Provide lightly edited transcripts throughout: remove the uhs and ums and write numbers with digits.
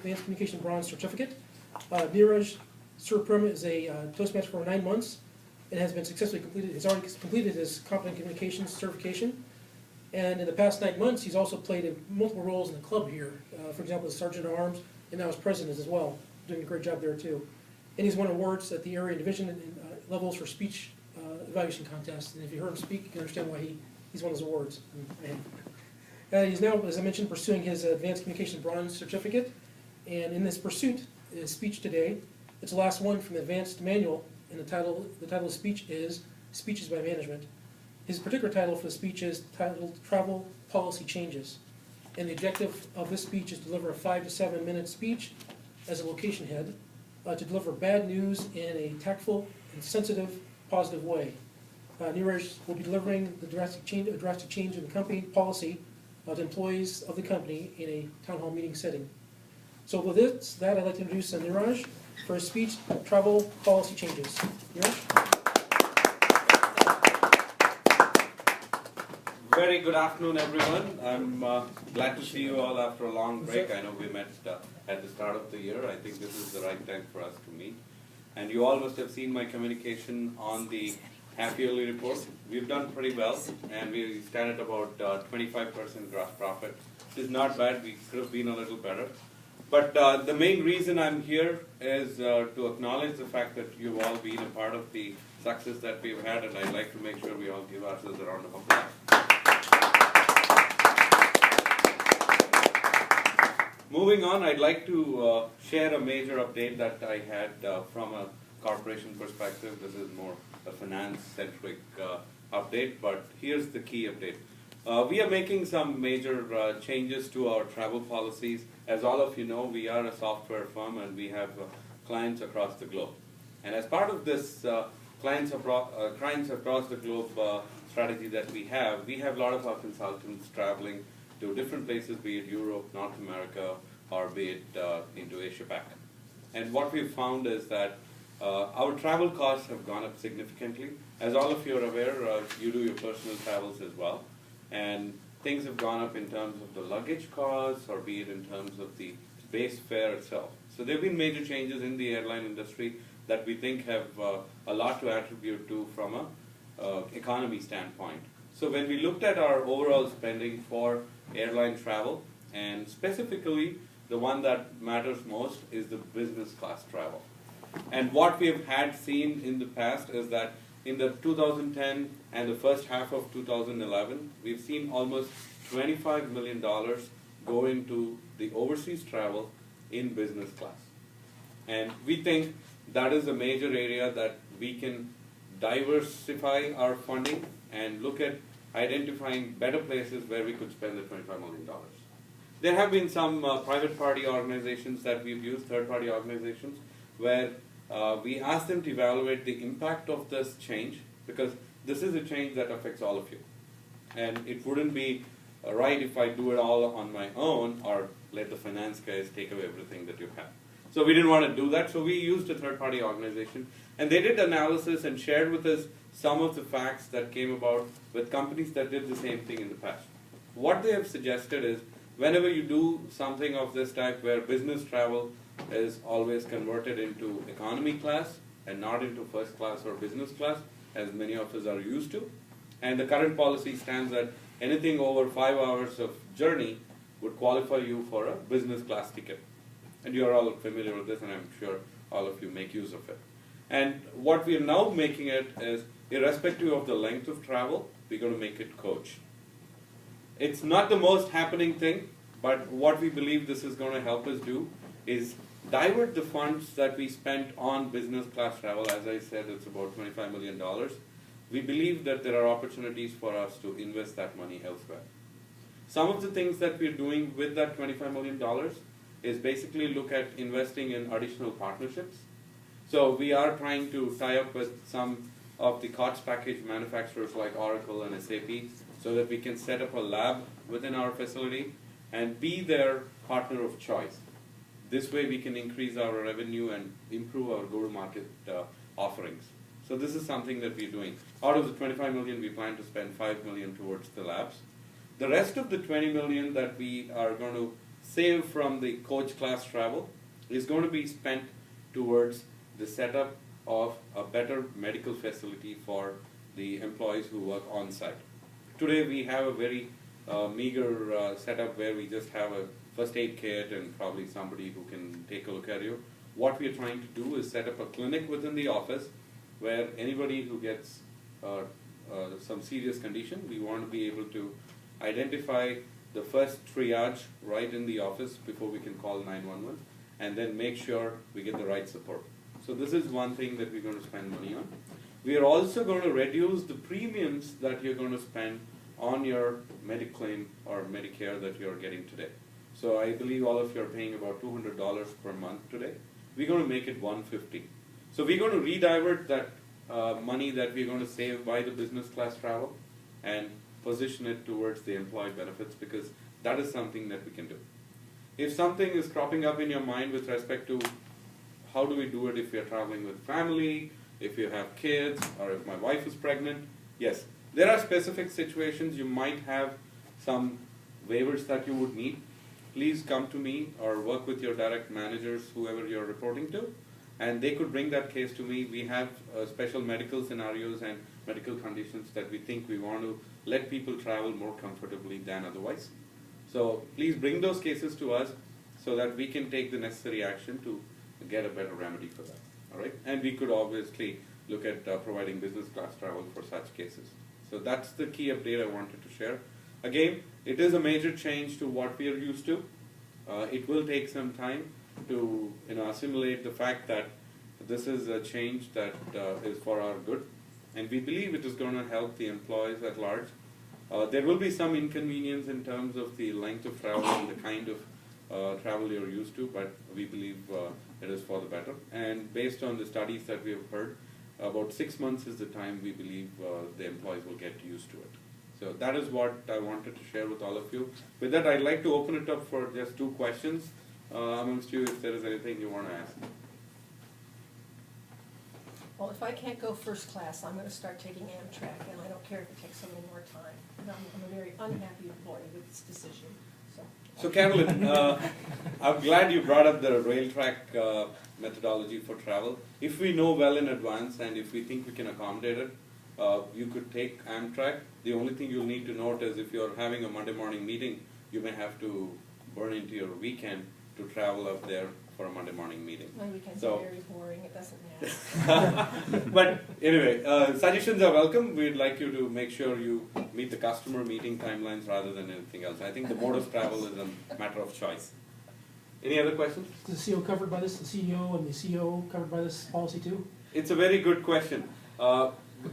Advanced Communication Bronze certificate. Neeraj Sripuram is a Toastmaster for 9 months and has been successfully completed. He's already completed his competent communications certification. And in the past 9 months, he's also played multiple roles in the club here. For example, as Sergeant at Arms, and now as President as well, doing a great job there too. And he's won awards at the area and division levels for speech evaluation contests. And if you heard him speak, you can understand why he's won those awards. He's now, as I mentioned, pursuing his Advanced Communication Bronze certificate. And in this pursuit, his speech today, it's the last one from the Advanced Manual, and the title of the speech is Speeches by Management. His particular title for the speech is titled Travel Policy Changes. And the objective of this speech is to deliver a 5 to 7 minute speech as a location head to deliver bad news in a tactful and sensitive, positive way. Neeraj will be delivering a drastic change in the company policy to employees of the company in a town hall meeting setting. So with that, I'd like to introduce Neeraj for his speech, Travel Policy Changes. Neeraj? Very good afternoon, everyone. I'm glad to see you all after a long break. I know we met at the start of the year. I think this is the right time for us to meet. And you all must have seen my communication on the half-yearly report. We've done pretty well, and we stand at about 25% gross profit. This is not bad. We could have been a little better. But the main reason I'm here is to acknowledge the fact that you've all been a part of the success that we've had, and I'd like to make sure we all give ourselves a round of applause. Moving on, I'd like to share a major update that I had from a corporation perspective. This is more a finance-centric update, but here's the key update. We are making some major changes to our travel policies. As all of you know, we are a software firm and we have clients across the globe. And as part of this clients across the globe strategy that we have a lot of our consultants traveling to different places, be it Europe, North America, or be it into Asia-Pac. And what we've found is that our travel costs have gone up significantly. As all of you are aware, you do your personal travels as well. And things have gone up in terms of the luggage costs, or be it in terms of the base fare itself. So there have been major changes in the airline industry that we think have a lot to attribute to from an economy standpoint. So when we looked at our overall spending for airline travel, and specifically the one that matters most is the business class travel. And what we have had seen in the past is that in the 2010 and the first half of 2011, we've seen almost $25 million go into the overseas travel in business class. And we think that is a major area that we can diversify our funding and look at identifying better places where we could spend the $25 million. There have been some private party organizations that we've used, third-party organizations, where we ask them to evaluate the impact of this change, because this is a change that affects all of you. And it wouldn't be right if I do it all on my own or let the finance guys take away everything that you have. So we didn't want to do that, so we used a third-party organization. And they did analysis and shared with us some of the facts that came about with companies that did the same thing in the past. What they have suggested is, whenever you do something of this type where business travel is always converted into economy class and not into first class or business class, as many of us are used to, and the current policy stands that anything over 5 hours of journey would qualify you for a business class ticket. And you're all familiar with this, and I'm sure all of you make use of it. And what we are now making it is, irrespective of the length of travel, we're going to make it coach. It's not the most happening thing, but what we believe this is going to help us do is divert the funds that we spent on business class travel. As I said, it's about $25 million. We believe that there are opportunities for us to invest that money elsewhere. Some of the things that we're doing with that $25 million is basically look at investing in additional partnerships. So we are trying to tie up with some of the COTS package manufacturers like Oracle and SAP, so that we can set up a lab within our facility and be their partner of choice. This way we can increase our revenue and improve our go-to-market offerings. So this is something that we're doing. Out of the $25 million, we plan to spend $5 million towards the labs. The rest of the $20 million that we are going to save from the coach class travel is going to be spent towards the setup of a better medical facility for the employees who work on site. Today we have a very meager setup where we just have a first aid kit and probably somebody who can take a look at you. What we are trying to do is set up a clinic within the office where anybody who gets some serious condition, we want to be able to identify the first triage right in the office before we can call 911, and then make sure we get the right support. So this is one thing that we're going to spend money on. We are also going to reduce the premiums that you're going to spend on your Mediclaim or Medicare that you're getting today. So I believe all of you are paying about $200 per month today. We're going to make it $150. So we're going to redivert that money that we're going to save by the business class travel and position it towards the employee benefits, because that is something that we can do. If something is cropping up in your mind with respect to how do we do it if you're traveling with family, if you have kids, or if my wife is pregnant, yes, there are specific situations you might have some waivers that you would need. Please come to me or work with your direct managers, whoever you're reporting to, and they could bring that case to me. We have special medical scenarios and medical conditions that we think we want to let people travel more comfortably than otherwise. So please bring those cases to us so that we can take the necessary action to get a better remedy for that. All right? And we could obviously look at providing business class travel for such cases. So that's the key update I wanted to share. Again, it is a major change to what we are used to. It will take some time to assimilate the fact that this is a change that is for our good, and we believe it is going to help the employees at large. There will be some inconvenience in terms of the length of travel and the kind of travel you're used to, but we believe it is for the better. And based on the studies that we have heard, about 6 months is the time we believe the employees will get used to it. So that is what I wanted to share with all of you. With that, I'd like to open it up for just 2 questions amongst you, if there is anything you want to ask. Well, if I can't go first class, I'm going to start taking Amtrak, and I don't care if it takes so many more time. And I'm a very unhappy employee with this decision. So Carolyn, I'm glad you brought up the rail track methodology for travel. If we know well in advance and if we think we can accommodate it, you could take Amtrak. The only thing you'll need to note is if you're having a Monday morning meeting, you may have to burn into your weekend to travel up there for a Monday morning meeting. My weekends are very boring. It doesn't matter. But anyway, suggestions are welcome. We'd like you to make sure you meet the customer meeting timelines rather than anything else. I think the mode of travel is a matter of choice. Any other questions? Is the CEO covered by this? The CEO and the CEO covered by this policy too? It's a very good question.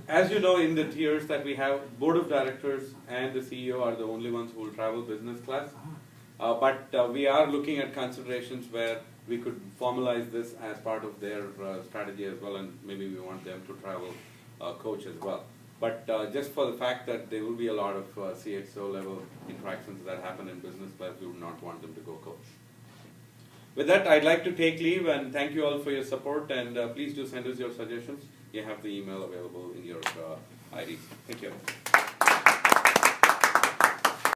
As you know, in the tiers that we have, board of directors and the CEO are the only ones who will travel business class. But we are looking at considerations where we could formalize this as part of their strategy as well, and maybe we want them to travel coach as well. But just for the fact that there will be a lot of CXO level interactions that happen in business class, we would not want them to go coach. With that, I'd like to take leave and thank you all for your support, and please do send us your suggestions. You have the email available in your IDs. Thank you.